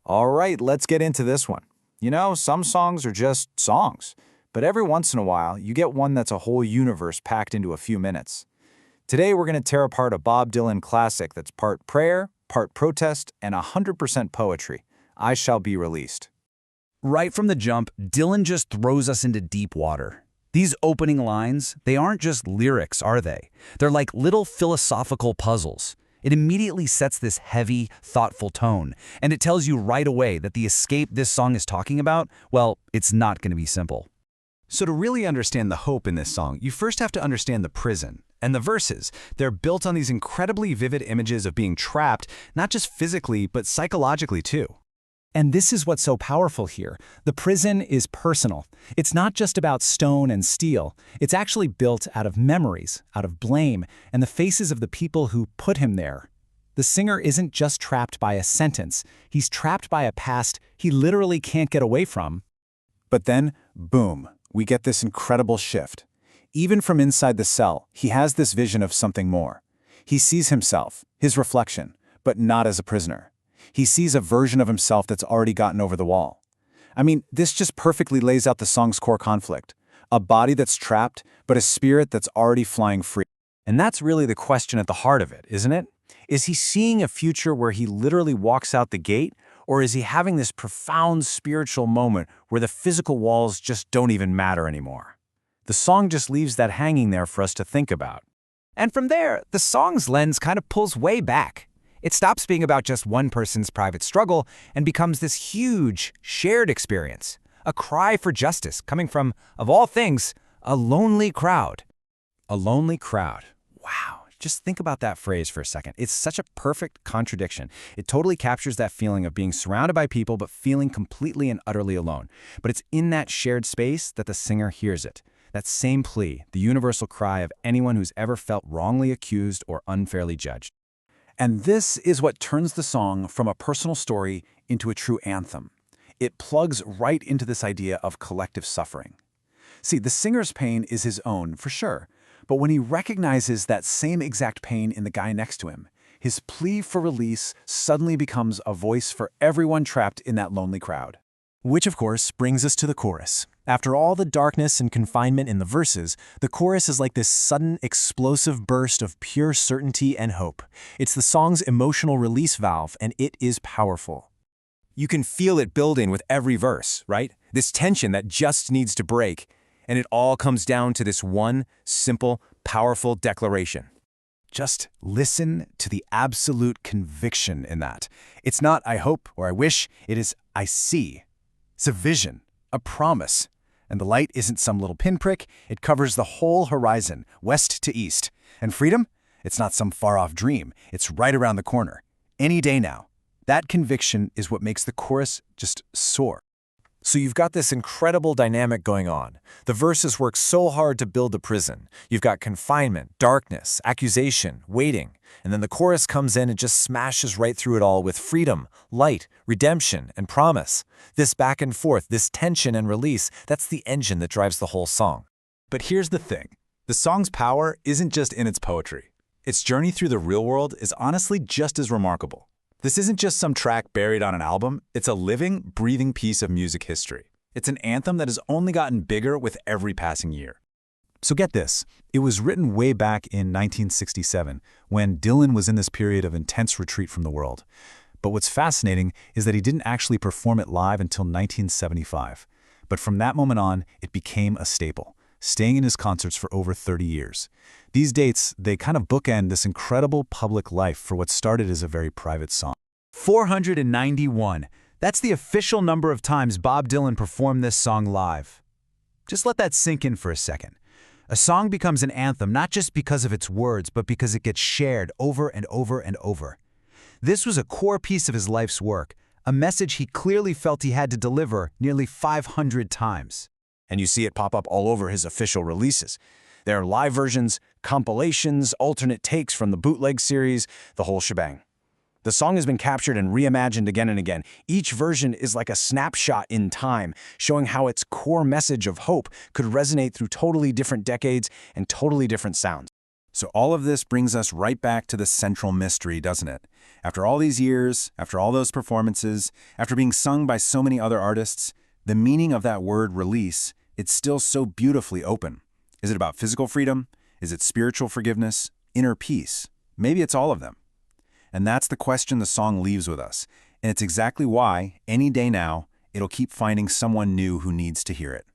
All right, let's get into this one. You know, some songs are just songs, but every once in a while, you get one that's a whole universe packed into a few minutes. Today, we're going to tear apart a Bob Dylan classic that's part prayer, part protest, and 100% poetry. I Shall Be Released. Right from the jump, Dylan just throws us into deep water. These opening lines, they aren't just lyrics, are they? They're like little philosophical puzzles. It immediately sets this heavy, thoughtful tone, and it tells you right away that the escape this song is talking about, well, it's not going to be simple. So to really understand the hope in this song, you first have to understand the prison. And the verses, they're built on these incredibly vivid images of being trapped, not just physically, but psychologically too. And this is what's so powerful here. The prison is personal. It's not just about stone and steel. It's actually built out of memories, out of blame, and the faces of the people who put him there. The singer isn't just trapped by a sentence. He's trapped by a past he literally can't get away from. But then, boom, we get this incredible shift. Even from inside the cell, he has this vision of something more. He sees himself, his reflection, but not as a prisoner. He sees a version of himself that's already gotten over the wall. I mean, this just perfectly lays out the song's core conflict. A body that's trapped, but a spirit that's already flying free. And that's really the question at the heart of it, isn't it? Is he seeing a future where he literally walks out the gate, or is he having this profound spiritual moment where the physical walls just don't even matter anymore? The song just leaves that hanging there for us to think about. And from there, the song's lens kind of pulls way back. It stops being about just one person's private struggle and becomes this huge, shared experience, a cry for justice coming from, of all things, a lonely crowd. A lonely crowd. Wow. Just think about that phrase for a second. It's such a perfect contradiction. It totally captures that feeling of being surrounded by people but feeling completely and utterly alone. But it's in that shared space that the singer hears it. That same plea, the universal cry of anyone who's ever felt wrongly accused or unfairly judged. And this is what turns the song from a personal story into a true anthem. It plugs right into this idea of collective suffering. See, the singer's pain is his own, for sure, but when he recognizes that same exact pain in the guy next to him, his plea for release suddenly becomes a voice for everyone trapped in that lonely crowd. Which, of course, brings us to the chorus. After all the darkness and confinement in the verses, the chorus is like this sudden, explosive burst of pure certainty and hope. It's the song's emotional release valve, and it is powerful. You can feel it building with every verse, right? This tension that just needs to break, and it all comes down to this one simple, powerful declaration. Just listen to the absolute conviction in that. It's not I hope or I wish, it is I see. It's a vision, a promise. And the light isn't some little pinprick, it covers the whole horizon, west to east. And freedom? It's not some far-off dream, it's right around the corner. Any day now. That conviction is what makes the chorus just soar. So you've got this incredible dynamic going on. The verses work so hard to build the prison. You've got confinement, darkness, accusation, waiting. And then the chorus comes in and just smashes right through it all with freedom, light, redemption, and promise. This back and forth, this tension and release, that's the engine that drives the whole song. But here's the thing. The song's power isn't just in its poetry. Its journey through the real world is honestly just as remarkable. This isn't just some track buried on an album, it's a living, breathing piece of music history. It's an anthem that has only gotten bigger with every passing year. So get this, it was written way back in 1967, when Dylan was in this period of intense retreat from the world. But what's fascinating is that he didn't actually perform it live until 1975. But from that moment on, it became a staple, staying in his concerts for over 30 years. These dates, they kind of bookend this incredible public life for what started as a very private song. 491. That's the official number of times Bob Dylan performed this song live. Just let that sink in for a second. A song becomes an anthem not just because of its words, but because it gets shared over and over and over. This was a core piece of his life's work, a message he clearly felt he had to deliver nearly 500 times. And you see it pop up all over his official releases. There are live versions, compilations, alternate takes from the Bootlegs series, the whole shebang. The song has been captured and reimagined again and again. Each version is like a snapshot in time, showing how its core message of hope could resonate through totally different decades and totally different sounds. So all of this brings us right back to the central mystery, doesn't it? After all these years, after all those performances, after being sung by so many other artists, the meaning of that word release, it's still so beautifully open. Is it about physical freedom? Is it spiritual forgiveness? Inner peace? Maybe it's all of them. And that's the question the song leaves with us. And it's exactly why, any day now, it'll keep finding someone new who needs to hear it.